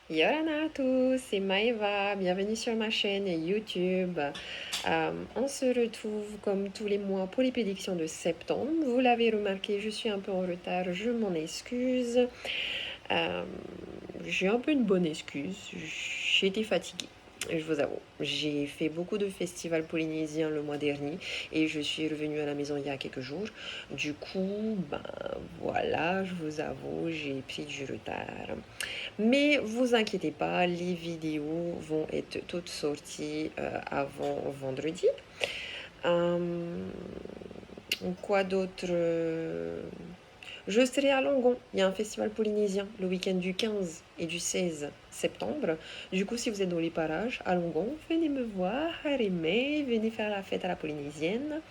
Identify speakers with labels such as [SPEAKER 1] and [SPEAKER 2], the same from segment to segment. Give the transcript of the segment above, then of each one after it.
[SPEAKER 1] Yorana à tous, c'est Maëva, bienvenue sur ma chaîne YouTube. On se retrouve comme tous les mois pour les prédictions de septembre. Vous l'avez remarqué, je suis un peu en retard, je m'en excuse. Euh, j'ai un peu une bonne excuse, j'étais fatiguée. Je vous avoue, j'ai fait beaucoup de festivals polynésiens le mois dernier et je suis revenue à la maison il y a quelques jours. Du coup, ben voilà, je vous avoue, j'ai pris du retard. Mais vous inquiétez pas, les vidéos vont être toutes sorties avant vendredi. Euh, quoi d'autre Je serai à Langon. Il y a un festival polynésien le week-end du 15 et du 16 septembre. Du coup, si vous êtes dans les parages à Langon, venez me voir, Harimé, venez faire la fête à la polynésienne.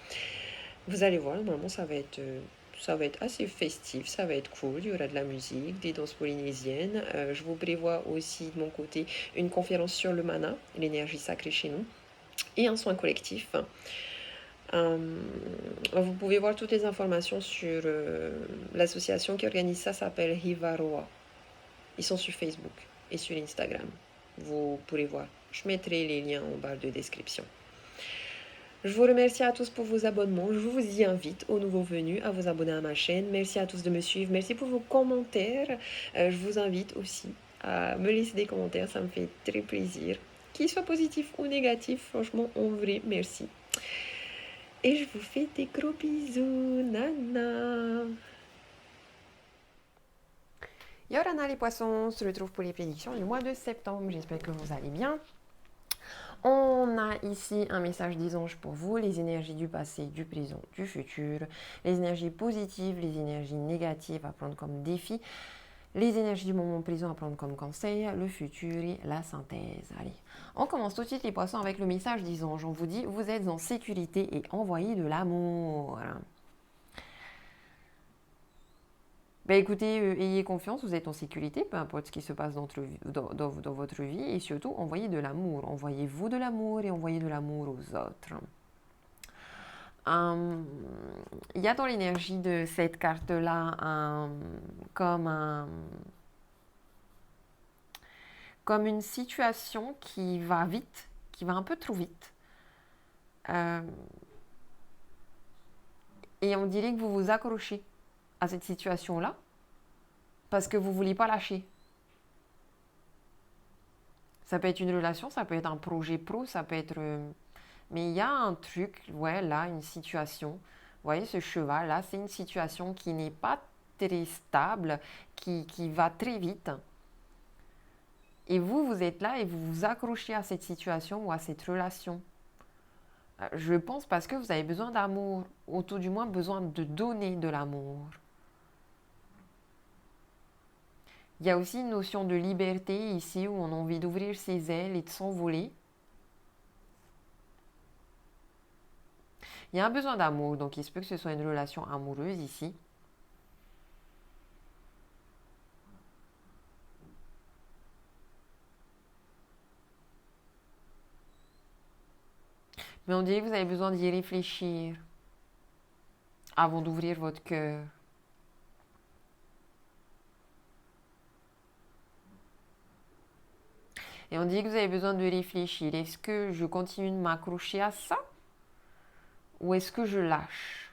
[SPEAKER 1] Vous allez voir, normalement, ça va être assez festif, ça va être cool. Il y aura de la musique, des danses polynésiennes. Je vous prévois aussi de mon côté une conférence sur le mana, l'énergie sacrée chez nous, et un soin collectif. Euh, Vous pouvez voir toutes les informations sur l'association qui organise ça, s'appelle Hivaroa. Ils sont sur Facebook et sur Instagram. Vous pourrez voir. Je mettrai les liens en barre de description. Je vous remercie à tous pour vos abonnements. Je vous y invite aux nouveaux venus à vous abonner à ma chaîne. Merci à tous de me suivre. Merci pour vos commentaires. Je vous invite aussi à me laisser des commentaires. Ça me fait très plaisir. Qu'ils soient positifs ou négatifs, franchement, en vrai, merci. Et je vous fais des gros bisous. Nana. Yorana les poissons, on se retrouve pour les prédictions du mois de septembre. J'espère que vous allez bien. On a ici un message des anges pour vous, les énergies du passé, du présent, du futur, les énergies positives, les énergies négatives à prendre comme défi, les énergies du moment présent à prendre comme conseil, le futur et la synthèse. Allez, on commence tout de suite les poissons avec le message des anges. On vous dit, vous êtes en sécurité et envoyez de l'amour. Ben écoutez, ayez confiance, vous êtes en sécurité, peu importe ce qui se passe dans votre vie, et surtout, envoyez de l'amour. Envoyez-vous de l'amour et envoyez de l'amour aux autres. Il y a dans l'énergie de cette carte-là comme, comme une situation qui va vite, qui va un peu trop vite. Euh, et on dirait que vous vous accrochez à cette situation-là parce que vous ne voulez pas lâcher. Ça peut être une relation, ça peut être un projet pro, ça peut être... mais il y a un truc, ouais, là, une situation. Vous voyez, ce cheval, là, c'est une situation qui n'est pas très stable, qui va très vite. Et vous, vous êtes là et vous vous accrochez à cette situation ou à cette relation. Je pense parce que vous avez besoin d'amour, ou tout du moins besoin de donner de l'amour. Il y a aussi une notion de liberté ici où on a envie d'ouvrir ses ailes et de s'envoler. Il y a un besoin d'amour, donc il se peut que ce soit une relation amoureuse ici. Mais on dirait que vous avez besoin d'y réfléchir avant d'ouvrir votre cœur. Et on dit que vous avez besoin de réfléchir. Est-ce que je continue de m'accrocher à ça ou est-ce que je lâche?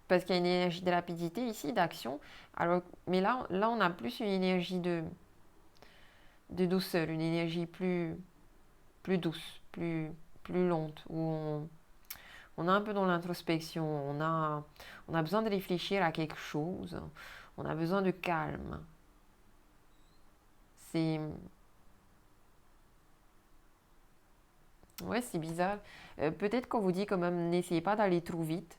[SPEAKER 1] Parce qu'il y a une énergie de rapidité ici, d'action. Alors, mais là, on a plus une énergie de douceur, une énergie plus douce, plus lente, où on est un peu dans l'introspection, on a besoin de réfléchir à quelque chose, on a besoin de calme. C'est... Ouais, c'est bizarre. Peut-être qu'on vous dit quand même, n'essayez pas d'aller trop vite.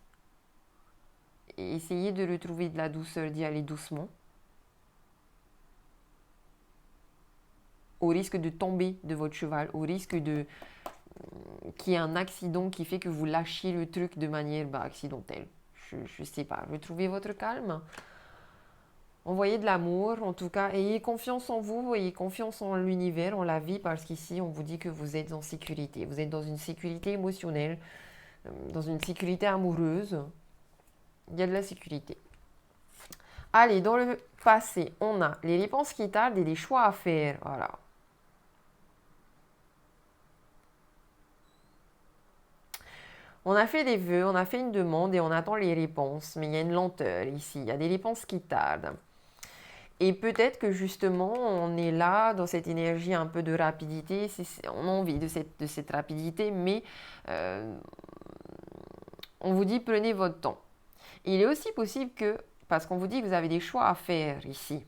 [SPEAKER 1] Essayez de retrouver de la douceur, d'y aller doucement. Au risque de tomber de votre cheval, au risque de qu'il y ait un accident qui fait que vous lâchiez le truc de manière accidentelle. Je ne sais pas. Retrouvez votre calme. Envoyez de l'amour, en tout cas, ayez confiance en vous, ayez confiance en l'univers, en la vie, parce qu'ici, on vous dit que vous êtes en sécurité. Vous êtes dans une sécurité émotionnelle. dans une sécurité amoureuse. Il y a de la sécurité. Allez, dans le passé, on a les réponses qui tardent et des choix à faire. Voilà. On a fait des vœux, on a fait une demande et on attend les réponses. Mais il y a une lenteur ici. Il y a des réponses qui tardent. Et peut-être que justement, on est là dans cette énergie un peu de rapidité. On a envie de cette rapidité, mais on vous dit prenez votre temps. Il est aussi possible que, parce qu'on vous dit que vous avez des choix à faire ici.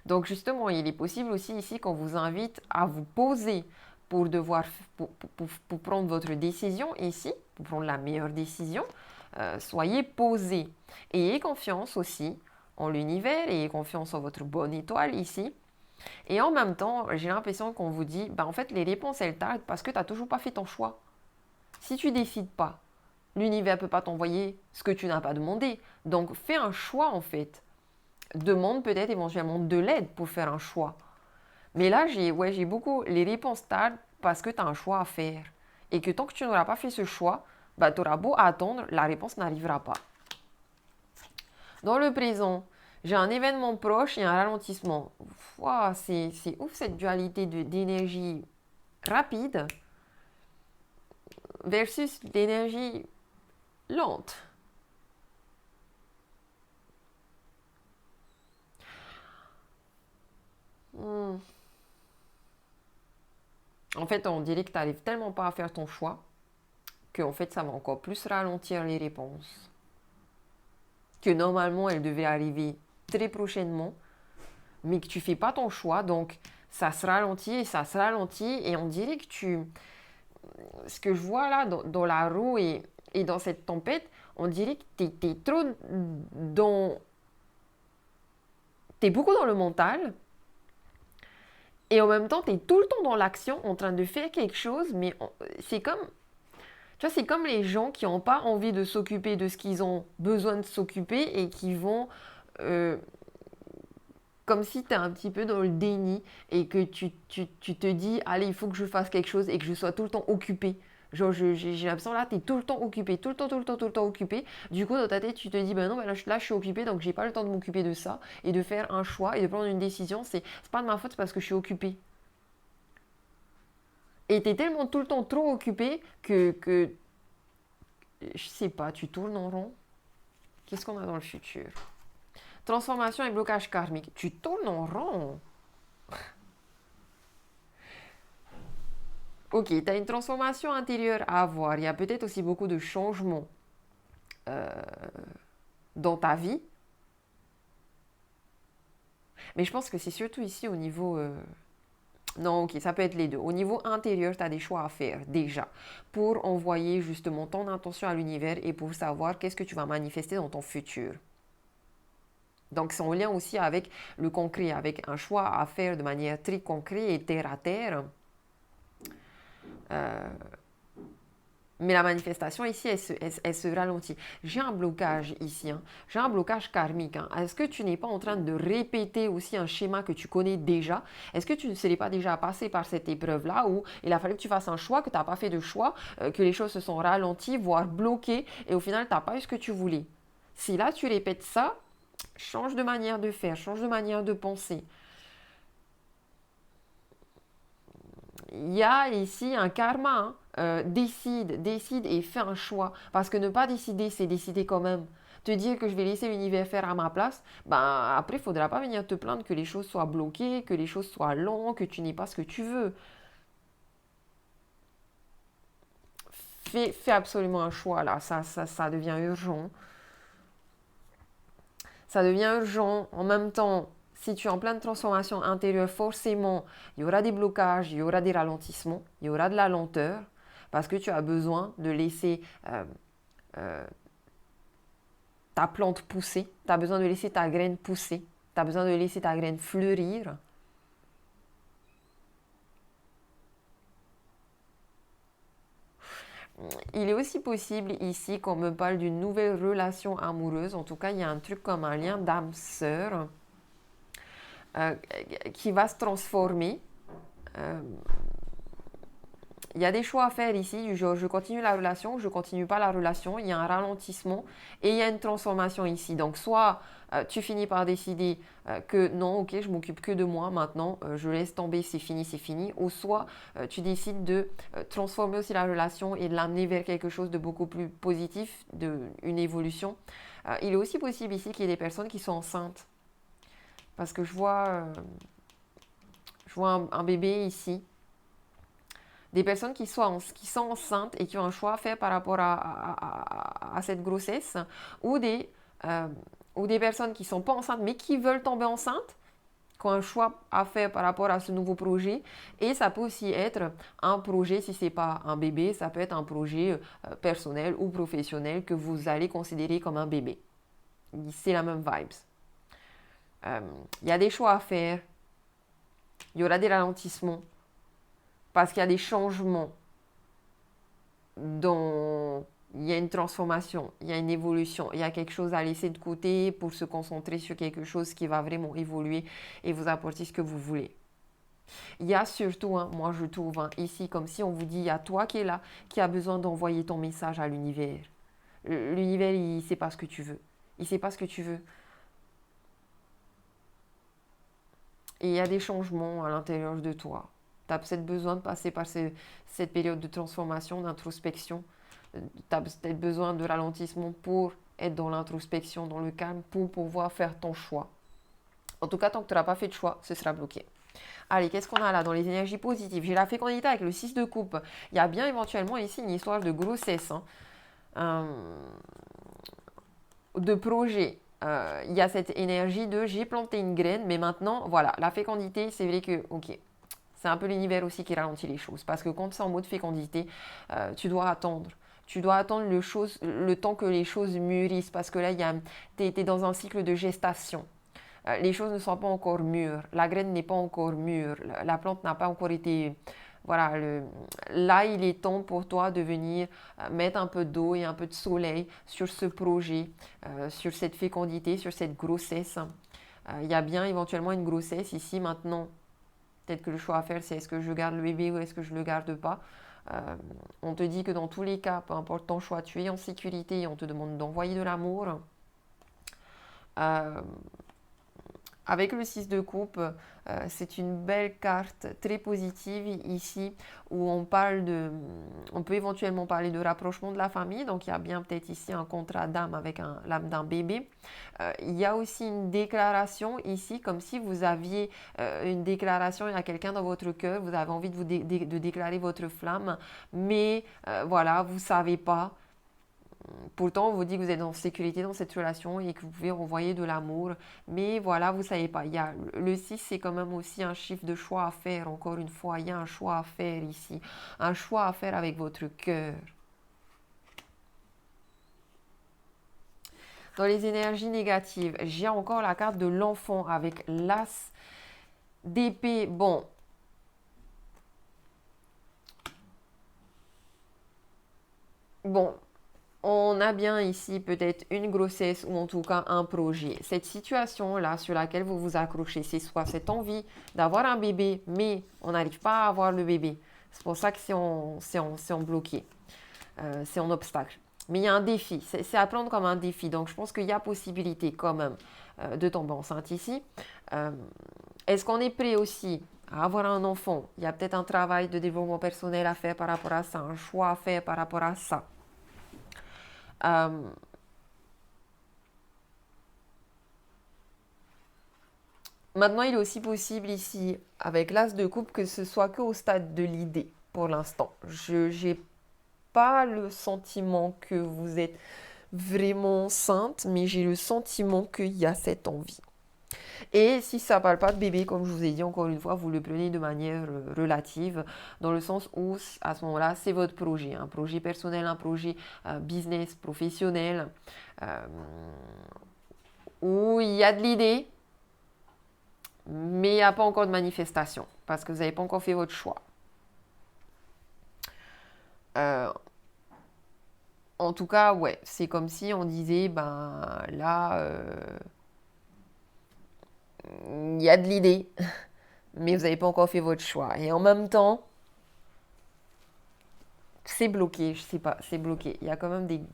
[SPEAKER 1] Donc justement, il est possible aussi ici qu'on vous invite à vous poser pour prendre votre décision ici, pour prendre la meilleure décision. Soyez posé. Ayez confiance aussi en l'univers, ayez confiance en votre bonne étoile ici. Et en même temps, j'ai l'impression qu'on vous dit, en fait, les réponses, elles tardent parce que tu n'as toujours pas fait ton choix. Si tu décides pas, l'univers ne peut pas t'envoyer ce que tu n'as pas demandé. Donc, fais un choix, en fait. Demande peut-être éventuellement de l'aide pour faire un choix. Mais là, j'ai beaucoup les réponses tardent parce que tu as un choix à faire. Et que tant que tu n'auras pas fait ce choix, tu auras beau attendre, la réponse n'arrivera pas. Dans le présent, j'ai un événement proche et un ralentissement. Wow, c'est ouf cette dualité d'énergie rapide versus l'énergie lente. En fait, on dirait que tu n'arrives tellement pas à faire ton choix que en fait, ça va encore plus ralentir les réponses. Que normalement, elles devaient arriver très prochainement, mais que tu fais pas ton choix, donc ça se ralentit et ça se ralentit et on dirait que ce que je vois là dans la roue et dans cette tempête, on dirait que tu es trop dans... Tu es beaucoup dans le mental et en même temps, tu es tout le temps dans l'action en train de faire quelque chose, mais c'est comme... Tu vois, c'est comme les gens qui n'ont pas envie de s'occuper de ce qu'ils ont besoin de s'occuper et qui vont... comme si tu es un petit peu dans le déni et que tu te dis, allez, il faut que je fasse quelque chose et que je sois tout le temps occupé. Genre, j'ai l'impression là, tu es tout le temps occupé, tout le temps, tout le temps, tout le temps occupé. Du coup, dans ta tête, tu te dis, ben non, là, je suis occupé, donc j'ai pas le temps de m'occuper de ça et de faire un choix et de prendre une décision. C'est pas de ma faute, c'est parce que je suis occupé. Et tu es tellement tout le temps trop occupé que je sais pas, tu tournes en rond. Qu'est-ce qu'on a dans le futur? Transformation et blocage karmique. Tu tournes en rond. Ok, tu as une transformation intérieure à avoir. Il y a peut-être aussi beaucoup de changements dans ta vie. Mais je pense que c'est surtout ici au niveau... Non, ok, ça peut être les deux. Au niveau intérieur, tu as des choix à faire déjà pour envoyer justement ton intention à l'univers et pour savoir qu'est-ce que tu vas manifester dans ton futur. Donc, c'est en lien aussi avec le concret, avec un choix à faire de manière très concrète et terre à terre. Mais la manifestation ici, elle se ralentit. J'ai un blocage ici, hein. J'ai un blocage karmique. Hein. Est-ce que tu n'es pas en train de répéter aussi un schéma que tu connais déjà? Est-ce que tu ne serais pas déjà passé par cette épreuve-là où il a fallu que tu fasses un choix, que tu n'as pas fait de choix, que les choses se sont ralenties, voire bloquées, et au final, tu n'as pas eu ce que tu voulais? Si là, tu répètes ça, change de manière de faire, change de manière de penser. Il y a ici un karma, hein. Décide et fais un choix. Parce que ne pas décider, c'est décider quand même. Te dire que je vais laisser l'univers faire à ma place, après, il ne faudra pas venir te plaindre que les choses soient bloquées, que les choses soient lentes, que tu n'aies pas ce que tu veux. Fais absolument un choix là, ça devient urgent. Ça devient urgent. En même temps, si tu es en pleine transformation intérieure, forcément, il y aura des blocages, il y aura des ralentissements, il y aura de la lenteur, parce que tu as besoin de laisser ta plante pousser, tu as besoin de laisser ta graine pousser, tu as besoin de laisser ta graine fleurir. Il est aussi possible ici qu'on me parle d'une nouvelle relation amoureuse. En tout cas, il y a un truc comme un lien d'âme sœur qui va se transformer. il y a des choix à faire ici. Je continue la relation, je continue pas la relation. Il y a un ralentissement et il y a une transformation ici. Donc, soit tu finis par décider que non, ok, je m'occupe que de moi maintenant, je laisse tomber, c'est fini, c'est fini. Ou soit tu décides de transformer aussi la relation et de l'amener vers quelque chose de beaucoup plus positif, une évolution. Il est aussi possible ici qu'il y ait des personnes qui sont enceintes. Parce que je vois un bébé ici. Des personnes qui sont enceintes et qui ont un choix à faire par rapport à cette grossesse, ou euh, ou des personnes qui ne sont pas enceintes mais qui veulent tomber enceintes, qui ont un choix à faire par rapport à ce nouveau projet. Et ça peut aussi être un projet, si ce n'est pas un bébé, ça peut être un projet personnel ou professionnel que vous allez considérer comme un bébé. C'est la même vibes. Il y a des choix à faire, il y aura des ralentissements, parce qu'il y a des changements dont il y a une transformation, il y a une évolution, il y a quelque chose à laisser de côté pour se concentrer sur quelque chose qui va vraiment évoluer et vous apporter ce que vous voulez. Il y a surtout, moi je trouve ici, comme si on vous dit, il y a toi qui est là, qui a besoin d'envoyer ton message à l'univers. L'univers, il ne sait pas ce que tu veux. Il ne sait pas ce que tu veux. Et il y a des changements à l'intérieur de toi. Tu as peut-être besoin de passer par cette période de transformation, d'introspection. Tu as peut-être besoin de ralentissement pour être dans l'introspection, dans le calme, pour pouvoir faire ton choix. En tout cas, tant que tu n'auras pas fait de choix, ce sera bloqué. Allez, qu'est-ce qu'on a là dans les énergies positives? J'ai la fécondité avec le 6 de coupe. Il y a bien éventuellement ici une histoire de grossesse, de projet. Il y a cette énergie de j'ai planté une graine, mais maintenant, voilà, la fécondité, c'est vrai que, ok, c'est un peu l'univers aussi qui ralentit les choses. Parce que quand c'est en mode fécondité, tu dois attendre. Tu dois attendre le temps que les choses mûrissent. Parce que là, tu es dans un cycle de gestation. Les choses ne sont pas encore mûres. La graine n'est pas encore mûre. La plante n'a pas encore été... Voilà, là, il est temps pour toi de venir mettre un peu d'eau et un peu de soleil sur ce projet, sur cette fécondité, sur cette grossesse. Il y a bien éventuellement une grossesse ici maintenant. Peut-être que le choix à faire, c'est est-ce que je garde le bébé ou est-ce que je ne le garde pas. On te dit que dans tous les cas, peu importe ton choix, tu es en sécurité et on te demande d'envoyer de l'amour. Euh, Avec le 6 de coupe, c'est une belle carte très positive ici où on peut éventuellement parler de rapprochement de la famille. Donc il y a bien peut-être ici un contrat d'âme avec l'âme d'un bébé. Il y a aussi une déclaration ici, comme si vous aviez une déclaration, il y a quelqu'un dans votre cœur, vous avez envie de déclarer votre flamme, mais voilà, vous ne savez pas. Pourtant, on vous dit que vous êtes en sécurité dans cette relation et que vous pouvez renvoyer de l'amour. Mais voilà, vous ne savez pas. Le 6, c'est quand même aussi un chiffre de choix à faire. Encore une fois, il y a un choix à faire ici. Un choix à faire avec votre cœur. Dans les énergies négatives, j'ai encore la carte de l'enfant avec l'as d'épée. Bon. Bon, on a bien ici peut-être une grossesse ou en tout cas un projet. Cette situation-là sur laquelle vous vous accrochez, c'est soit cette envie d'avoir un bébé, mais on n'arrive pas à avoir le bébé. C'est pour ça que c'est en bloqué, c'est en obstacle. Mais il y a un défi, c'est à prendre comme un défi. Donc je pense qu'il y a possibilité quand même de tomber enceinte ici. Euh, Est-ce qu'on est prêt aussi à avoir un enfant? Il y a peut-être un travail de développement personnel à faire par rapport à ça, un choix à faire par rapport à ça. Euh, Maintenant, il est aussi possible ici, avec l'as de coupe, que ce soit qu'au stade de l'idée pour l'instant. Je n'ai pas le sentiment que vous êtes vraiment sainte, mais j'ai le sentiment qu'il y a cette envie. Et si ça ne parle pas de bébé, comme je vous ai dit encore une fois, vous le prenez de manière relative, dans le sens où à ce moment-là, c'est votre projet, un projet personnel, un projet business, professionnel, euh, où il y a de l'idée, mais il n'y a pas encore de manifestation, parce que vous n'avez pas encore fait votre choix. Euh, En tout cas, ouais, c'est comme si on disait, ben là, il y a de l'idée, mais vous n'avez pas encore fait votre choix. Et en même temps,
[SPEAKER 2] c'est bloqué, je sais pas, c'est bloqué. Il y a quand même il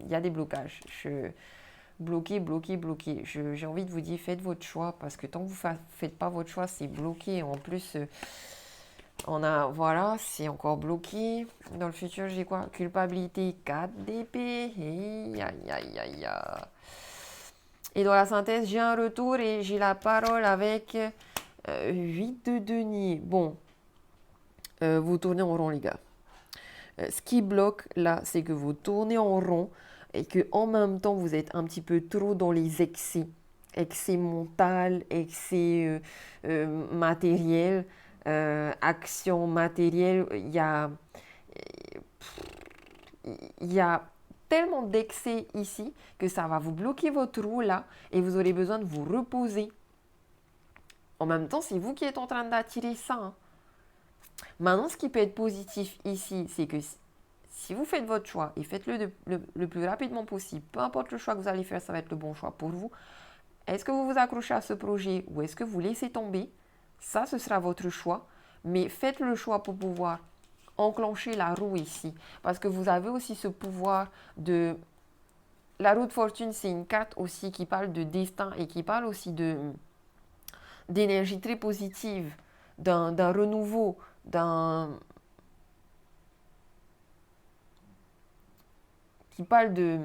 [SPEAKER 2] y a des blocages. Bloqué, bloqué, bloqué. J'ai envie de vous dire, faites votre choix, parce que tant que vous ne faites pas votre choix, c'est bloqué. En plus, voilà, c'est encore bloqué. Dans le futur, j'ai quoi? Culpabilité, 4 d'épée. Aïe, aïe, aïe, aïe. Et dans la synthèse, j'ai un retour et j'ai la parole avec 8 de denier. Bon, vous tournez en rond, les gars. Ce qui bloque là, c'est que vous tournez en rond et que en même temps, vous êtes un petit peu trop dans les excès. Excès mental, excès matériel, action matérielle. Il y a tellement d'excès ici que ça va vous bloquer votre roue là et vous aurez besoin de vous reposer. En même temps, c'est vous qui êtes en train d'attirer ça. Hein. Maintenant, ce qui peut être positif ici, c'est que si vous faites votre choix et faites-le le plus rapidement possible, peu importe le choix que vous allez faire, ça va être le bon choix pour vous. Est-ce que vous vous accrochez à ce projet ou est-ce que vous laissez tomber? Ça, ce sera votre choix. Mais faites le choix pour pouvoir enclencher la roue ici. Parce que vous avez aussi ce pouvoir de... La roue de fortune, c'est une carte aussi qui parle de destin et qui parle aussi d'énergie très positive, d'un renouveau, qui parle de...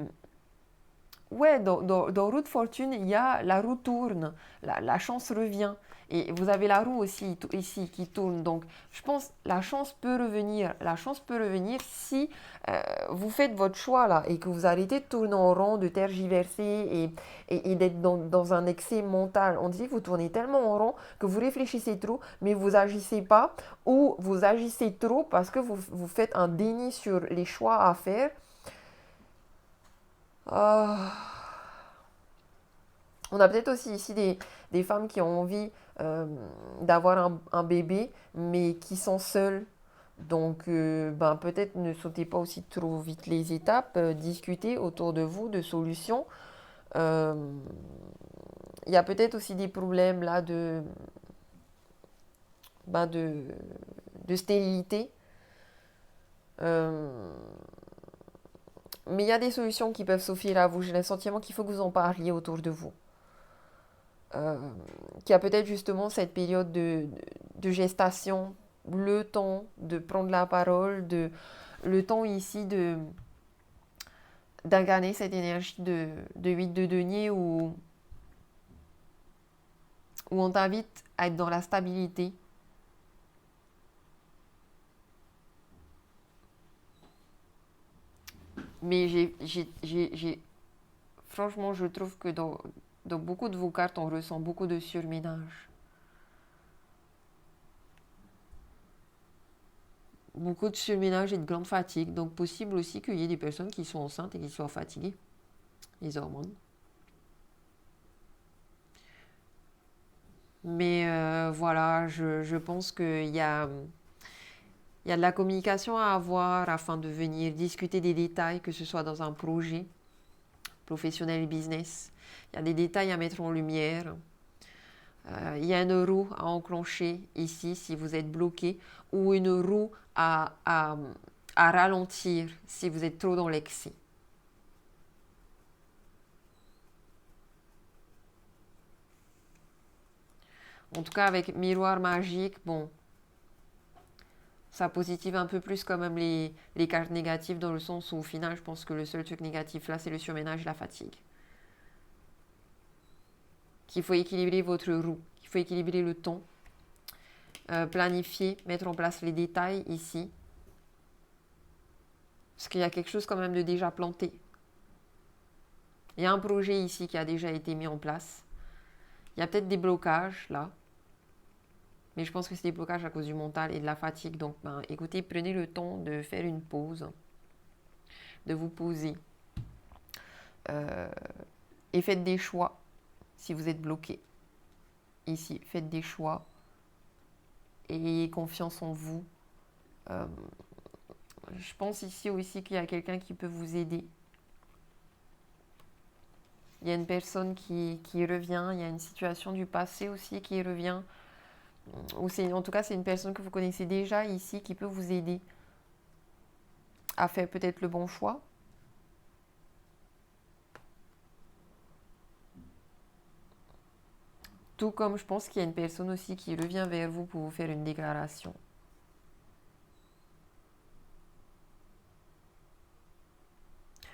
[SPEAKER 2] Ouais, dans roue de fortune, il y a la roue tourne, la chance revient. Et vous avez la roue aussi ici qui tourne. Donc, je pense la chance peut revenir. La chance peut revenir si vous faites votre choix là et que vous arrêtez de tourner en rond, de tergiverser et d'être dans un excès mental. On dit que vous tournez tellement en rond que vous réfléchissez trop, mais vous agissez pas ou vous agissez trop parce que vous faites un déni sur les choix à faire. On a peut-être aussi ici des femmes qui ont envie d'avoir un bébé, mais qui sont seules. Donc, ben, peut-être ne sautez pas aussi trop vite les étapes, discutez autour de vous de solutions. Euh, Il y a peut-être aussi des problèmes là ben, de stérilité. Euh, mais il y a des solutions qui peuvent s'offrir à vous. J'ai le sentiment qu'il faut que vous en parliez autour de vous. Qui a peut-être justement cette période de gestation, le temps de prendre la parole, le temps ici d'incarner cette énergie de 8 de denier où on t'invite à être dans la stabilité. Mais franchement, je trouve que dans beaucoup de vos cartes, on ressent beaucoup de surménage. Beaucoup de surménage et de grande fatigue. Donc, possible aussi qu'il y ait des personnes qui sont enceintes et qui soient fatiguées. Les hormones. Mais voilà, je pense qu'il y a de la communication à avoir afin de venir discuter des détails, que ce soit dans un projet professionnel et business. Il y a des détails à mettre en lumière. Il y a une roue à enclencher ici si vous êtes bloqué ou une roue à ralentir si vous êtes trop dans l'excès. En tout cas, avec miroir magique, bon, ça positive un peu plus quand même les cartes négatives dans le sens où au final, je pense que le seul truc négatif là, c'est le surménage et la fatigue. Qu'il faut équilibrer votre roue, qu'il faut équilibrer le temps, planifier, mettre en place les détails ici. Parce qu'il y a quelque chose quand même de déjà planté. Il y a un projet ici qui a déjà été mis en place. Il y a peut-être des blocages là. Mais je pense que c'est des blocages à cause du mental et de la fatigue. Donc, ben, écoutez, prenez le temps de faire une pause, de vous poser. Et faites des choix si vous êtes bloqué. Ici, faites des choix. Et ayez confiance en vous. Je pense ici aussi qu'il y a quelqu'un qui peut vous aider. Il y a une personne qui revient. Il y a une situation du passé aussi qui revient. Ou en tout cas, c'est une personne que vous connaissez déjà ici qui peut vous aider. a fait peut-être le bon choix. Tout comme je pense qu'il y a une personne aussi qui revient vers vous pour vous faire une déclaration.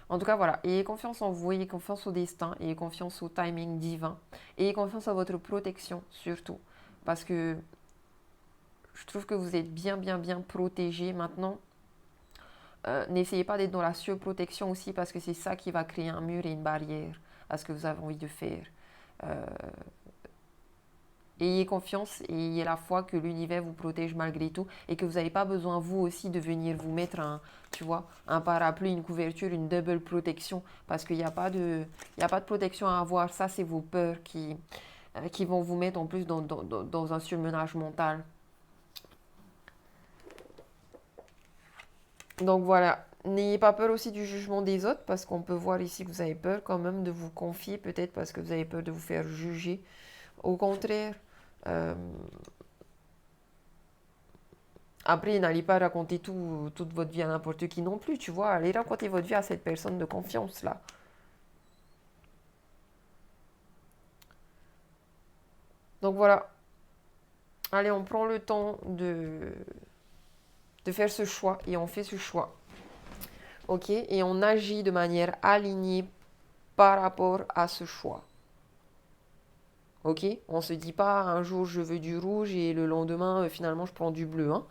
[SPEAKER 2] En tout cas, voilà, ayez confiance en vous, ayez confiance au destin, ayez confiance au timing divin, ayez confiance à votre protection surtout. Parce que je trouve que vous êtes bien, bien, bien protégé maintenant. N'essayez pas d'être dans la surprotection aussi parce que c'est ça qui va créer un mur et une barrière à ce que vous avez envie de faire. Euh, Ayez confiance et ayez la foi que l'univers vous protège malgré tout et que vous n'avez pas besoin vous aussi de venir vous mettre tu vois, un parapluie, une couverture, une double protection parce qu'il n'y a pas il y a pas de protection à avoir. Ça, c'est vos peurs qui vont vous mettre en plus dans un surmenage mental. Donc voilà, n'ayez pas peur aussi du jugement des autres parce qu'on peut voir ici que vous avez peur quand même de vous confier, peut-être parce que vous avez peur de vous faire juger. Au contraire, euh, après, n'allez pas raconter toute votre vie à n'importe qui non plus, tu vois. Allez raconter votre vie à cette personne de confiance là. Donc voilà, allez, on prend le temps de faire ce choix et on fait ce choix. Ok? Et on agit de manière alignée par rapport à ce choix. Ok? On se dit pas un jour je veux du rouge et le lendemain finalement je prends du bleu. Hein.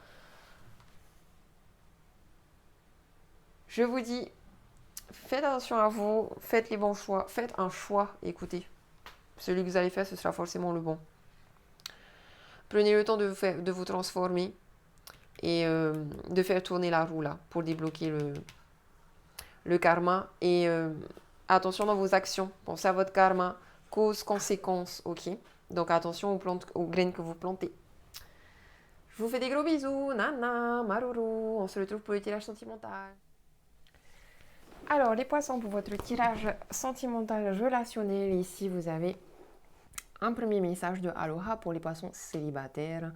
[SPEAKER 2] Je vous dis, faites attention à vous, faites les bons choix, faites un choix. Écoutez, celui que vous allez faire, ce sera forcément le bon. Prenez le temps de vous transformer et de faire tourner la roue là pour débloquer le karma. Et attention dans vos actions. Pensez à votre karma, cause, conséquence, ok? Donc attention aux plantes, aux graines que vous plantez. Je vous fais des gros bisous, nana, maruru. On se retrouve pour le tirage sentimental. Alors les poissons, pour votre tirage sentimental relationnel, ici vous avez un premier message de Aloha pour les poissons célibataires,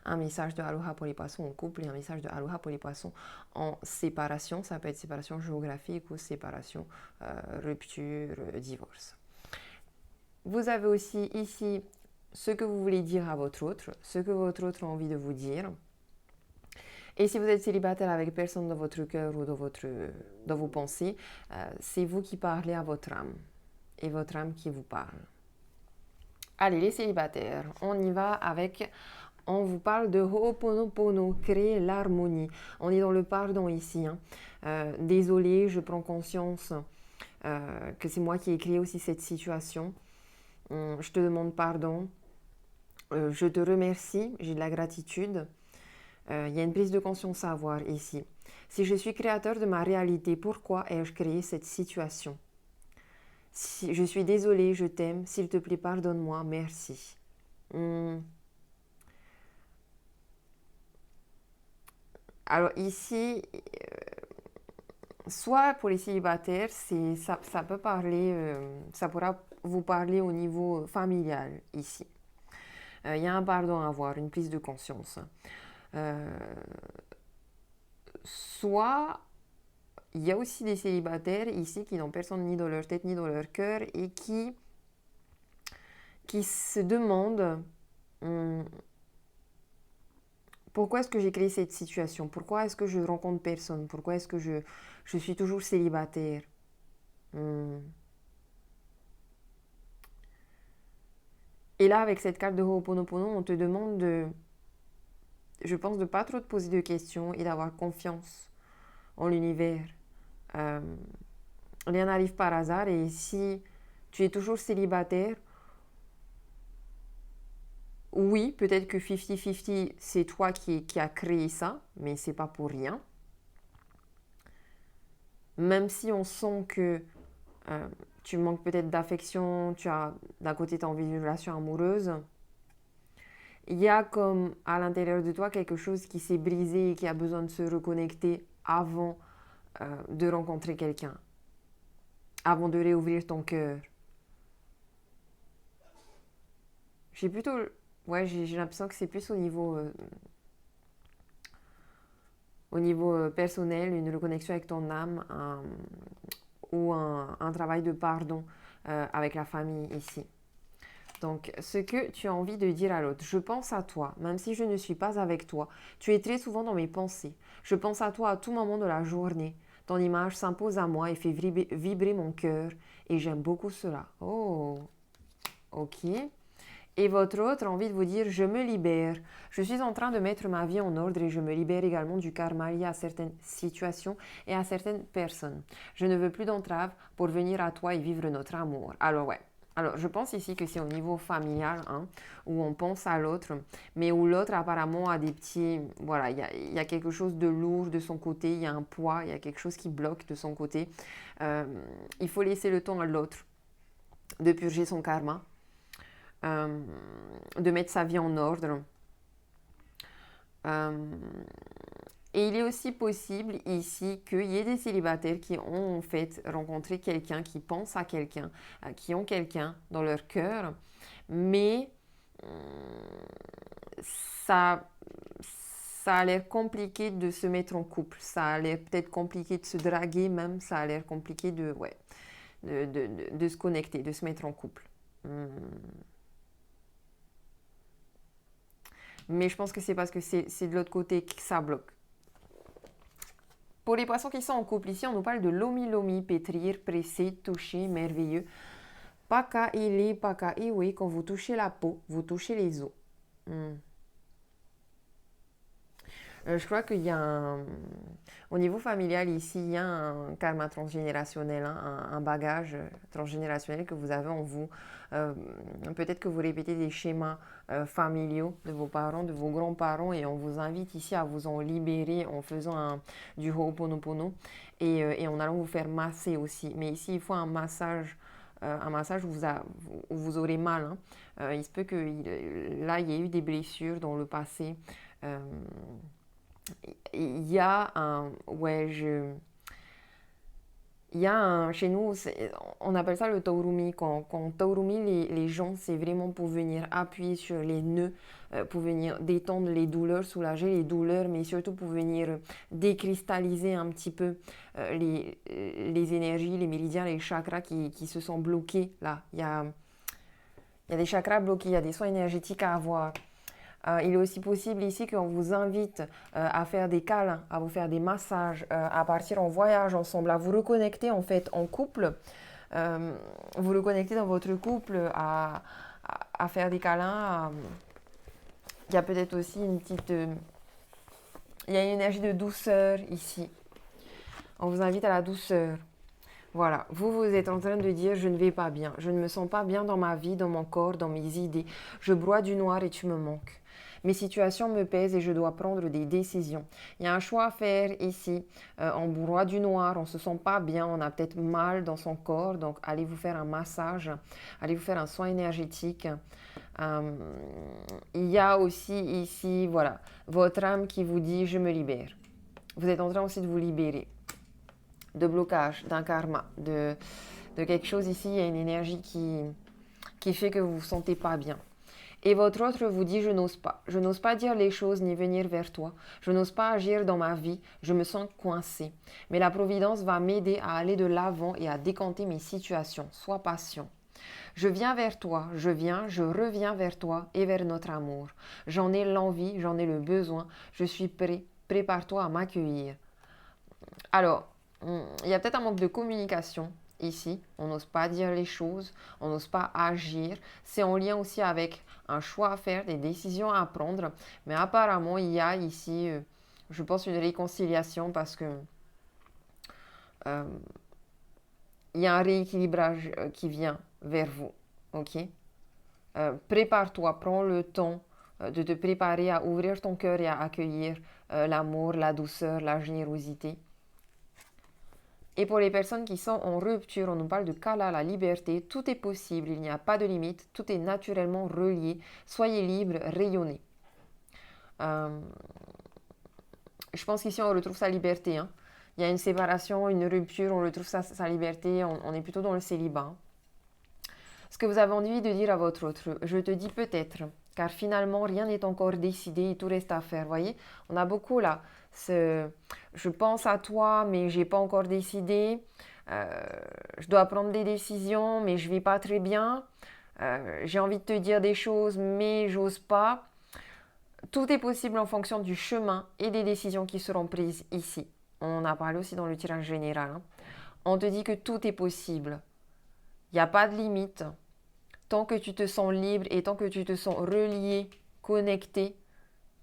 [SPEAKER 2] un message de Aloha pour les poissons en couple et un message de Aloha pour les poissons en séparation. Ça peut être séparation géographique ou séparation, rupture, divorce. Vous avez aussi ici ce que vous voulez dire à votre autre, ce que votre autre a envie de vous dire. Et si vous êtes célibataire avec personne dans votre cœur ou dans vos pensées, c'est vous qui parlez à votre âme et votre âme qui vous parle. Allez, les célibataires, on y va avec... On vous parle de Ho'oponopono, créer l'harmonie. On est dans le pardon ici. Hein. Désolé, je prends conscience que c'est moi qui ai créé aussi cette situation. Je te demande pardon. Je te remercie, j'ai de la gratitude. Il y a une prise de conscience à avoir ici. Si je suis créateur de ma réalité, pourquoi ai-je créé cette situation? Si je suis désolée, je t'aime, s'il te plaît, pardonne-moi, merci. Alors ici, soit pour les célibataires, ça peut parler, ça pourra vous parler au niveau familial ici. Il y a un pardon à avoir, une prise de conscience. Soit il y a aussi des célibataires ici qui n'ont personne ni dans leur tête ni dans leur cœur et qui se demandent pourquoi est-ce que j'ai créé cette situation? Pourquoi est-ce que je ne rencontre personne? Pourquoi est-ce que je suis toujours célibataire? Et là, avec cette carte de Ho'oponopono, on te demande je pense, de pas trop te poser de questions et d'avoir confiance en l'univers. Rien n'arrive par hasard et si tu es toujours célibataire, oui, peut-être que 50-50, c'est toi qui a créé ça, mais c'est pas pour rien. Même si on sent que tu manques peut-être d'affection, d'un côté tu as envie d'une relation amoureuse, il y a comme à l'intérieur de toi quelque chose qui s'est brisé et qui a besoin de se reconnecter avant de rencontrer quelqu'un, avant de réouvrir ton cœur. J'ai plutôt... Ouais, j'ai l'impression que c'est plus au niveau au niveau personnel, une reconnexion avec ton âme ou un travail de pardon avec la famille ici. Donc, ce que tu as envie de dire à l'autre, je pense à toi, même si je ne suis pas avec toi. Tu es très souvent dans mes pensées. Je pense à toi à tout moment de la journée. Ton image s'impose à moi et fait vibrer mon cœur. Et j'aime beaucoup cela. Oh, ok. Et votre autre a envie de vous dire, je me libère. Je suis en train de mettre ma vie en ordre et je me libère également du karma lié à certaines situations et à certaines personnes. Je ne veux plus d'entraves pour venir à toi et vivre notre amour. Alors ouais. Alors, je pense ici que c'est au niveau familial, hein, où on pense à l'autre, mais où l'autre apparemment a des petits... Voilà, il y a quelque chose de lourd de son côté, il y a un poids, il y a quelque chose qui bloque de son côté. Il faut laisser le temps à l'autre de purger son karma, de mettre sa vie en ordre. Et il est aussi possible ici qu'il y ait des célibataires qui ont en fait rencontré quelqu'un, qui pensent à quelqu'un, qui ont quelqu'un dans leur cœur, mais ça, ça a l'air compliqué de se mettre en couple, ça a l'air peut-être compliqué de se draguer même, ça a l'air compliqué de se connecter, de se mettre en couple. Mais je pense que c'est parce que c'est de l'autre côté que ça bloque. Pour les poissons qui sont en couple, ici on nous parle de lomi-lomi, pétrir, presser, toucher, merveilleux. Paka ili, paka iwi, quand vous touchez la peau, vous touchez les os. Je crois qu'il y a au niveau familial ici, il y a un karma transgénérationnel, hein, un bagage transgénérationnel que vous avez en vous. Peut-être que vous répétez des schémas familiaux de vos parents, de vos grands-parents, et on vous invite ici à vous en libérer en faisant du Ho'oponopono et en allant vous faire masser aussi. Mais ici, il faut un massage où vous aurez mal. Hein. Il se peut que là, il y ait eu des blessures dans le passé. Il y a un... Il y a un... Chez nous, on appelle ça le taurumi. Quand taurumi les gens, c'est vraiment pour venir appuyer sur les nœuds, pour venir détendre les douleurs, soulager les douleurs, mais surtout pour venir décristalliser un petit peu les énergies, les méridiens, les chakras qui se sont bloqués là. Il y a des chakras bloqués, il y a des soins énergétiques à avoir. Il est aussi possible ici qu'on vous invite à faire des câlins, à vous faire des massages, à partir en voyage ensemble, à vous reconnecter en fait en couple, vous reconnecter dans votre couple, à faire des câlins. Il y a peut-être aussi une petite... il y a une énergie de douceur ici. On vous invite à la douceur. Voilà, vous êtes en train de dire je ne vais pas bien, je ne me sens pas bien dans ma vie, dans mon corps, dans mes idées, je broie du noir et tu me manques. Mes situations me pèsent et je dois prendre des décisions. Il y a un choix à faire ici. On broie du noir, on ne se sent pas bien, on a peut-être mal dans son corps. Donc, allez vous faire un massage, allez vous faire un soin énergétique. Il y a aussi ici, voilà, votre âme qui vous dit je me libère. Vous êtes en train aussi de vous libérer de blocage, d'un karma, de quelque chose ici. Il y a une énergie qui fait que vous ne vous sentez pas bien. Et votre autre vous dit, je n'ose pas. Je n'ose pas dire les choses ni venir vers toi. Je n'ose pas agir dans ma vie. Je me sens coincée. Mais la Providence va m'aider à aller de l'avant et à décanter mes situations. Sois patient. Je viens vers toi, je reviens vers toi et vers notre amour. J'en ai l'envie, j'en ai le besoin. Je suis prêt. Prépare-toi à m'accueillir. Alors, il y a peut-être un manque de communication. Ici, on n'ose pas dire les choses, on n'ose pas agir. C'est en lien aussi avec un choix à faire, des décisions à prendre. Mais apparemment, il y a ici, je pense, une réconciliation parce que il y a un rééquilibrage qui vient vers vous. Ok? Prépare-toi, prends le temps de te préparer à ouvrir ton cœur et à accueillir l'amour, la douceur, la générosité. Et pour les personnes qui sont en rupture, on nous parle de Kala, la liberté. Tout est possible, il n'y a pas de limite, tout est naturellement relié. Soyez libre, rayonnez. Je pense qu'ici, on retrouve sa liberté. Hein. Il y a une séparation, une rupture, on retrouve sa liberté. On est plutôt dans le célibat. Ce que vous avez envie de dire à votre autre, je te dis peut-être, car finalement, rien n'est encore décidé et tout reste à faire. Vous voyez, on a beaucoup là je pense à toi, mais j'ai pas encore décidé. Je dois prendre des décisions, mais je vais pas très bien. J'ai envie de te dire des choses, mais j'ose pas. Tout est possible en fonction du chemin et des décisions qui seront prises ici. On en a parlé aussi dans le tirage général, hein. On te dit que tout est possible. Il n'y a pas de limite. Tant que tu te sens libre et tant que tu te sens relié, connecté,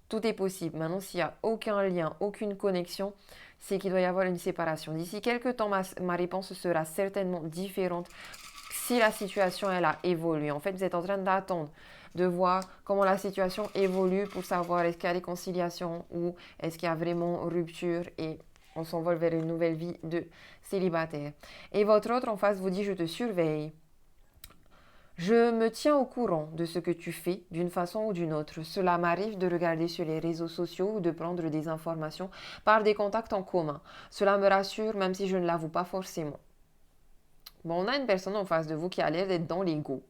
[SPEAKER 2] tout est possible. Maintenant, s'il n'y a aucun lien, aucune connexion, c'est qu'il doit y avoir une séparation. D'ici quelques temps, ma réponse sera certainement différente si la situation elle a évolué. En fait, vous êtes en train d'attendre, de voir comment la situation évolue pour savoir est-ce qu'il y a réconciliation ou est-ce qu'il y a vraiment rupture et on s'envole vers une nouvelle vie de célibataire. Et votre autre en face vous dit je te surveille. Je me tiens au courant de ce que tu fais d'une façon ou d'une autre. Cela m'arrive de regarder sur les réseaux sociaux ou de prendre des informations par des contacts en commun. Cela me rassure même si je ne l'avoue pas forcément. Bon, on a une personne en face de vous qui a l'air d'être dans l'ego,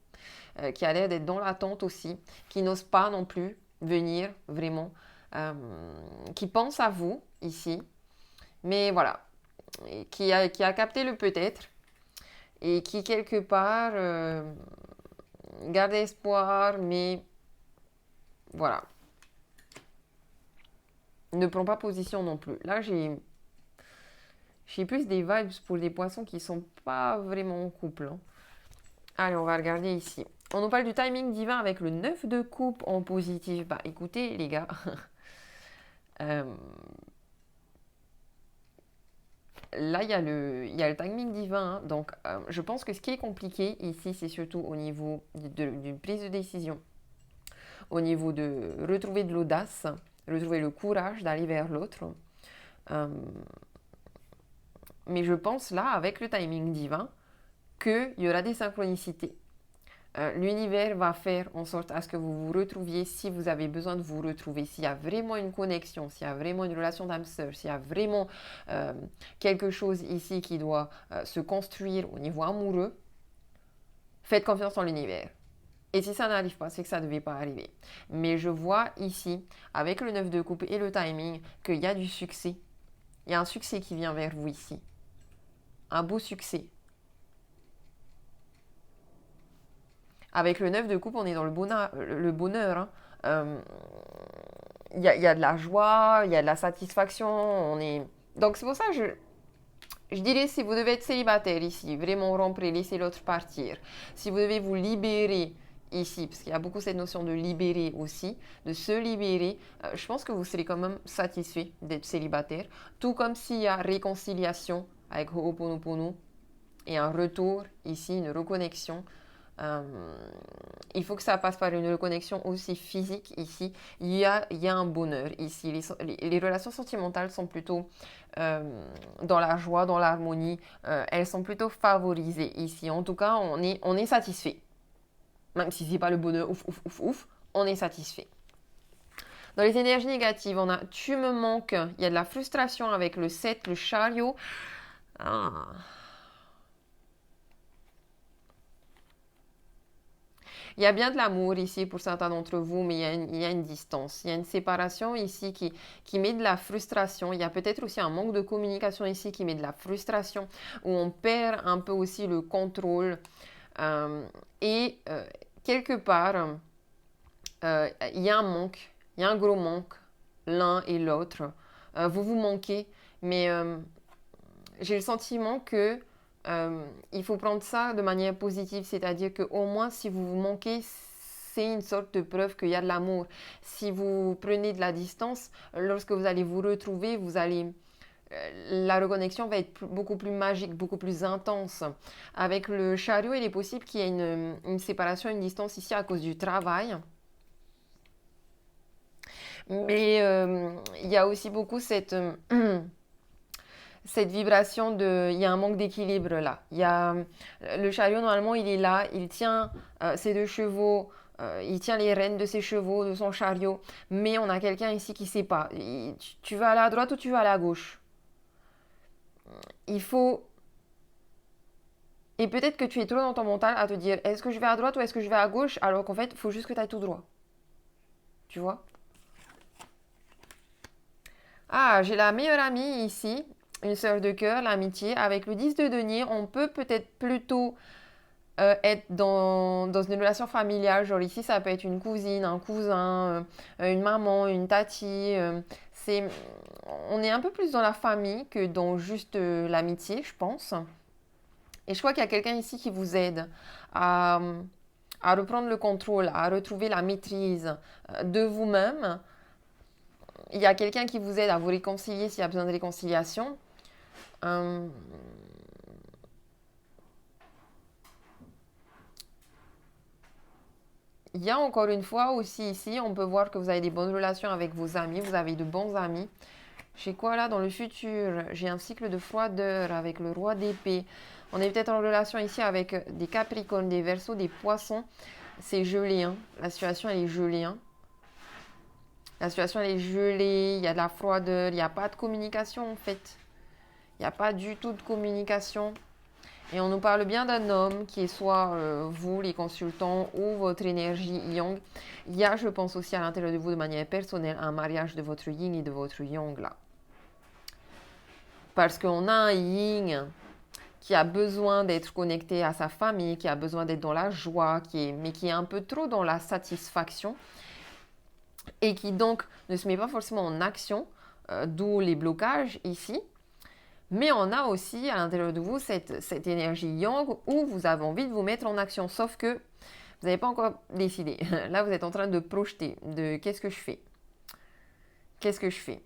[SPEAKER 2] qui a l'air d'être dans l'attente aussi, qui n'ose pas non plus venir vraiment, qui pense à vous ici, mais voilà, et qui a capté le peut-être et qui quelque part garde espoir, mais voilà, ne prend pas position non plus. Là, j'ai plus des vibes pour des poissons qui sont pas vraiment en couple, hein. Allez, on va regarder ici. On nous parle du timing divin avec le 9 de coupe en positif. Bah écoutez les gars, là il y a le timing divin, hein. Donc je pense que ce qui est compliqué ici, c'est surtout au niveau d'une prise de décision, au niveau de retrouver de l'audace, retrouver le courage d'aller vers l'autre. Mais je pense là, avec le timing divin, qu'il y aura des synchronicités. L'univers va faire en sorte à ce que vous vous retrouviez si vous avez besoin de vous retrouver, s'il y a vraiment une connexion, s'il y a vraiment une relation d'âme sœur, s'il y a vraiment quelque chose ici qui doit se construire au niveau amoureux, faites confiance en l'univers. Et si ça n'arrive pas, c'est que ça ne devait pas arriver. Mais je vois ici, avec le 9 de coupe et le timing, qu'il y a du succès. Il y a un succès qui vient vers vous ici. Un beau succès. Avec le 9 de coupe, on est dans le bonheur, hein. Il y a de la joie, il y a de la satisfaction. Donc c'est pour ça que je dirais, si vous devez être célibataire ici, vraiment rompre et laisser l'autre partir. Si vous devez vous libérer ici, parce qu'il y a beaucoup cette notion de libérer aussi, de se libérer, je pense que vous serez quand même satisfait d'être célibataire. Tout comme s'il y a réconciliation avec Ho'oponopono et un retour ici, une reconnexion. Il faut que ça passe par une reconnexion aussi physique ici. Il y a un bonheur ici. Les relations sentimentales sont plutôt dans la joie, dans l'harmonie. Elles sont plutôt favorisées ici. En tout cas, on est satisfait. Même si ce n'est pas le bonheur, ouf, ouf, ouf, ouf, on est satisfait. Dans les énergies négatives, on a tu me manques. Il y a de la frustration avec le 7, le chariot. Ah. Il y a bien de l'amour ici pour certains d'entre vous, mais il y a une distance. Il y a une séparation ici qui met de la frustration. Il y a peut-être aussi un manque de communication ici qui met de la frustration, où on perd un peu aussi le contrôle. Quelque part, il y a un manque, il y a un gros manque, l'un et l'autre. Vous vous manquez, mais j'ai le sentiment que il faut prendre ça de manière positive, c'est-à-dire qu'au moins si vous vous manquez, c'est une sorte de preuve qu'il y a de l'amour. Si vous prenez de la distance, lorsque vous allez vous retrouver, la reconnexion va être beaucoup plus magique, beaucoup plus intense. Avec le chariot, il est possible qu'il y ait une séparation, une distance ici à cause du travail. Mais il y a aussi beaucoup cette vibration il y a un manque d'équilibre là. Le chariot, normalement, il est là, il tient ses deux chevaux, il tient les rênes de ses chevaux, de son chariot, mais on a quelqu'un ici qui ne sait pas. Tu vas aller à droite ou tu vas aller à gauche? Il faut... Et peut-être que tu es trop dans ton mental à te dire, est-ce que je vais à droite ou est-ce que je vais à gauche? Alors qu'en fait, il faut juste que tu ailles tout droit. Tu vois? Ah, j'ai la meilleure amie ici, une sœur de cœur, l'amitié. Avec le 10 de denier, on peut peut-être plutôt être dans une relation familiale. Genre ici, ça peut être une cousine, un cousin, une maman, une tati. C'est, on est un peu plus dans la famille que dans juste l'amitié, je pense. Et je crois qu'il y a quelqu'un ici qui vous aide à, à reprendre le contrôle, à retrouver la maîtrise de vous-même. Il y a quelqu'un qui vous aide à vous réconcilier s'il y a besoin de réconciliation. Euh, il y a encore une fois aussi ici, on peut voir que vous avez des bonnes relations avec vos amis, vous avez de bons amis. J'ai quoi là dans le futur? J'ai un cycle de froideur avec le roi d'épée. On est peut-être en relation ici avec des capricornes, des verseaux, des poissons. C'est gelé, hein. La situation elle est gelée, hein. La situation elle est gelée, il y a de la froideur, il n'y a pas de communication en fait. Il n'y a pas du tout de communication. Et on nous parle bien d'un homme qui est soit vous, les consultants, ou votre énergie yang. Il y a, je pense aussi à l'intérieur de vous de manière personnelle, un mariage de votre yin et de votre yang là. Parce qu'on a un yin qui a besoin d'être connecté à sa famille, qui a besoin d'être dans la joie, mais qui est un peu trop dans la satisfaction et qui donc ne se met pas forcément en action, d'où les blocages ici. Mais on a aussi à l'intérieur de vous cette énergie yang où vous avez envie de vous mettre en action, sauf que vous n'avez pas encore décidé. Là, vous êtes en train de projeter, de qu'est-ce que je fais? Qu'est-ce que je fais?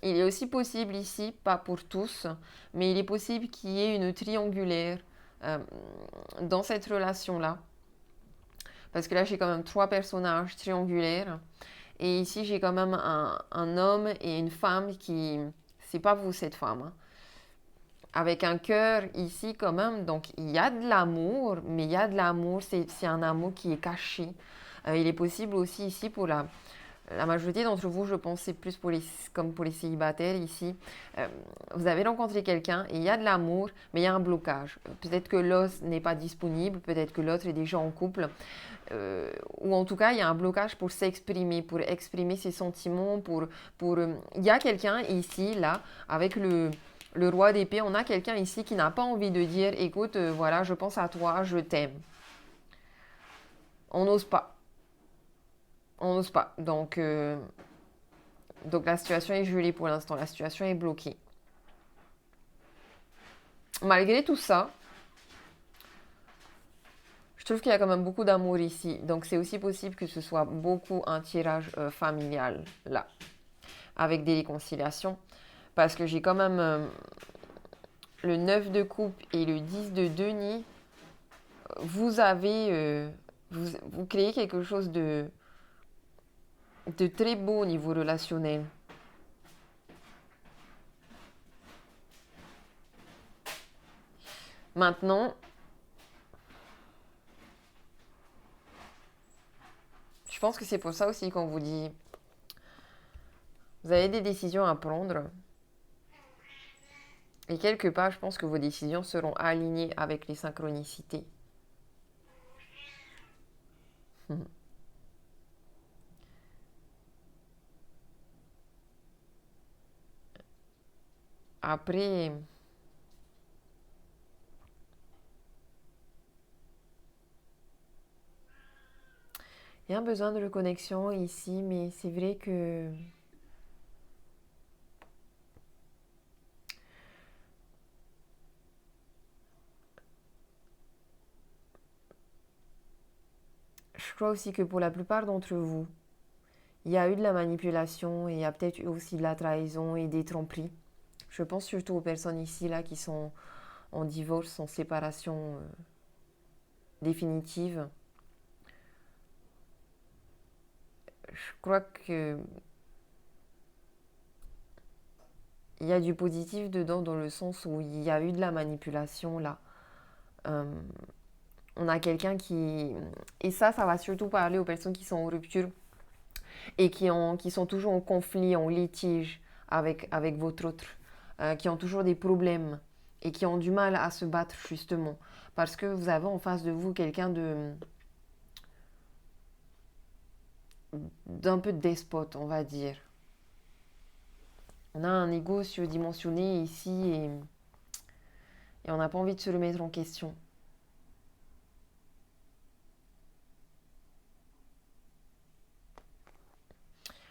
[SPEAKER 2] Il est aussi possible ici, pas pour tous, mais il est possible qu'il y ait une triangulaire euh, dans cette relation-là. Parce que là, j'ai quand même trois personnages triangulaires. Et ici, j'ai quand même un homme et une femme qui... C'est pas vous, cette femme, hein. Avec un cœur ici quand même. Donc, il y a de l'amour, mais il y a de l'amour, c'est un amour qui est caché. Il est possible aussi ici pour la majorité d'entre vous, je pense, c'est plus comme pour les célibataires ici. Euh, Vous avez rencontré quelqu'un et il y a de l'amour, mais il y a un blocage. Peut-être que l'autre n'est pas disponible, peut-être que l'autre est déjà en couple, ou en tout cas, il y a un blocage pour s'exprimer, pour exprimer ses sentiments, il y a quelqu'un ici, là, avec le roi d'épée, on a quelqu'un ici qui n'a pas envie de dire, écoute, voilà, je pense à toi, je t'aime. On n'ose pas. On n'ose pas. Donc la situation est gelée pour l'instant, la situation est bloquée. Malgré tout ça, je trouve qu'il y a quand même beaucoup d'amour ici. Donc c'est aussi possible que ce soit beaucoup un tirage familial là, avec des réconciliations. Parce que j'ai quand même le 9 de coupe et le 10 de denier. Vous avez... vous créez quelque chose de très beau au niveau relationnel. Maintenant, je pense que c'est pour ça aussi qu'on vous dit, vous avez des décisions à prendre. Et quelque part, je pense que vos décisions seront alignées avec les synchronicités. Après, il y a un besoin de reconnexion ici, mais c'est vrai que je crois aussi que pour la plupart d'entre vous, il y a eu de la manipulation et il y a peut-être eu aussi de la trahison et des tromperies. Je pense surtout aux personnes ici là qui sont en divorce, en séparation définitive. Je crois que il y a du positif dedans dans le sens où il y a eu de la manipulation là. Euh, on a quelqu'un qui... Et ça va surtout parler aux personnes qui sont en rupture et qui sont toujours en conflit, en litige avec votre autre, qui ont toujours des problèmes et qui ont du mal à se battre justement. Parce que vous avez en face de vous quelqu'un d'un peu despote, on va dire. On a un ego surdimensionné ici et on n'a pas envie de se remettre en question.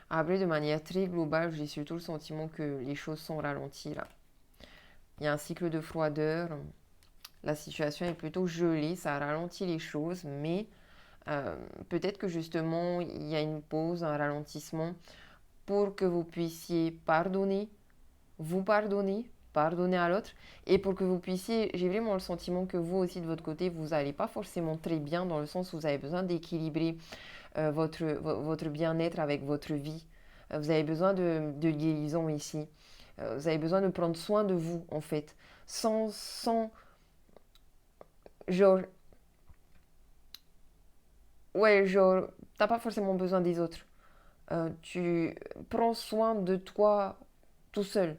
[SPEAKER 2] Après, de manière très globale, j'ai surtout le sentiment que les choses sont ralenties là. Il y a un cycle de froideur. La situation est plutôt gelée, ça ralentit les choses, mais peut-être que justement, il y a une pause, un ralentissement pour que vous puissiez pardonner, vous pardonner à l'autre, et pour que vous puissiez, j'ai vraiment le sentiment que vous aussi de votre côté, vous n'allez pas forcément très bien, dans le sens où vous avez besoin d'équilibrer votre bien-être avec votre vie. Vous avez besoin de guérison ici. Vous avez besoin de prendre soin de vous, en fait. Sans genre, ouais, genre, t'as pas forcément besoin des autres. Tu prends soin de toi tout seul.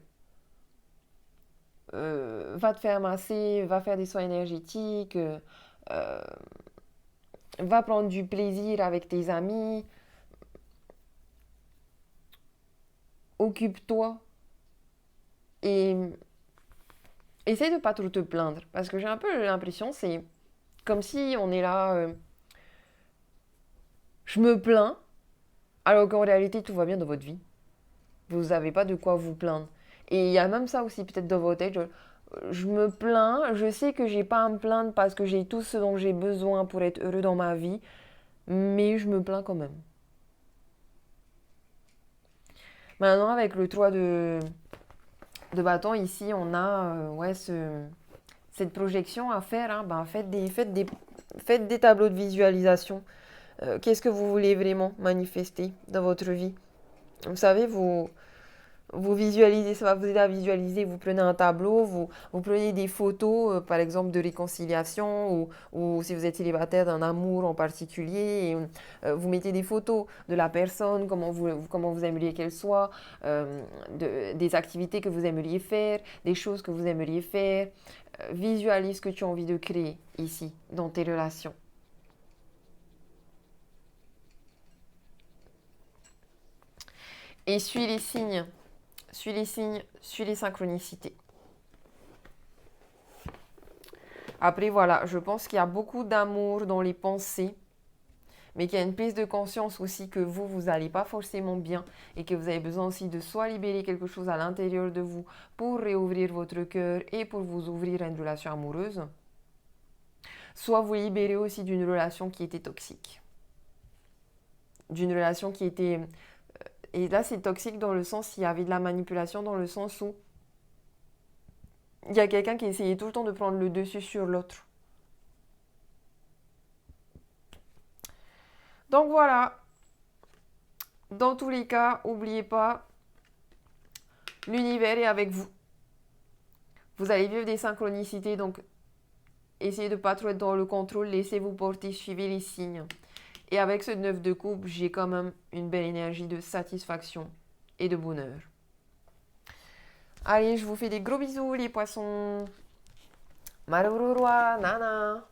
[SPEAKER 2] Va te faire masser, va faire des soins énergétiques, euh, va prendre du plaisir avec tes amis, occupe-toi et essaye de pas trop te plaindre. Parce que j'ai un peu l'impression, c'est comme si on est là, je me plains, alors qu'en réalité tout va bien dans votre vie. Vous n'avez pas de quoi vous plaindre. Et il y a même ça aussi peut-être dans votre tête. Je me plains, je sais que j'ai pas à me plaindre parce que j'ai tout ce dont j'ai besoin pour être heureux dans ma vie, mais je me plains quand même. Maintenant, avec le 3 de bâton, ici, on a ouais, cette projection à faire. Hein. Ben, faites des tableaux de visualisation. Qu'est-ce que vous voulez vraiment manifester dans votre vie? Vous savez, vous visualisez, ça va vous aider à visualiser. Vous prenez un tableau, vous prenez des photos, par exemple, de réconciliation ou si vous êtes célibataire d'un amour en particulier. Et, vous mettez des photos de la personne, comment vous aimeriez qu'elle soit, des activités que vous aimeriez faire, des choses que vous aimeriez faire. Visualise ce que tu as envie de créer ici, dans tes relations. Et suis les signes. Suis les signes, suis les synchronicités. Après, voilà, je pense qu'il y a beaucoup d'amour dans les pensées, mais qu'il y a une prise de conscience aussi que vous n'allez pas forcément bien et que vous avez besoin aussi de soit libérer quelque chose à l'intérieur de vous pour réouvrir votre cœur et pour vous ouvrir à une relation amoureuse, soit vous libérer aussi d'une relation qui était toxique. D'une relation qui était... Et là, c'est toxique dans le sens, il y avait de la manipulation dans le sens où il y a quelqu'un qui essayait tout le temps de prendre le dessus sur l'autre. Donc voilà, dans tous les cas, n'oubliez pas, l'univers est avec vous. Vous allez vivre des synchronicités, donc essayez de ne pas trop être dans le contrôle, laissez-vous porter, suivez les signes. Et avec ce 9 de coupe, j'ai quand même une belle énergie de satisfaction et de bonheur. Allez, je vous fais des gros bisous les poissons. Marururua, nana.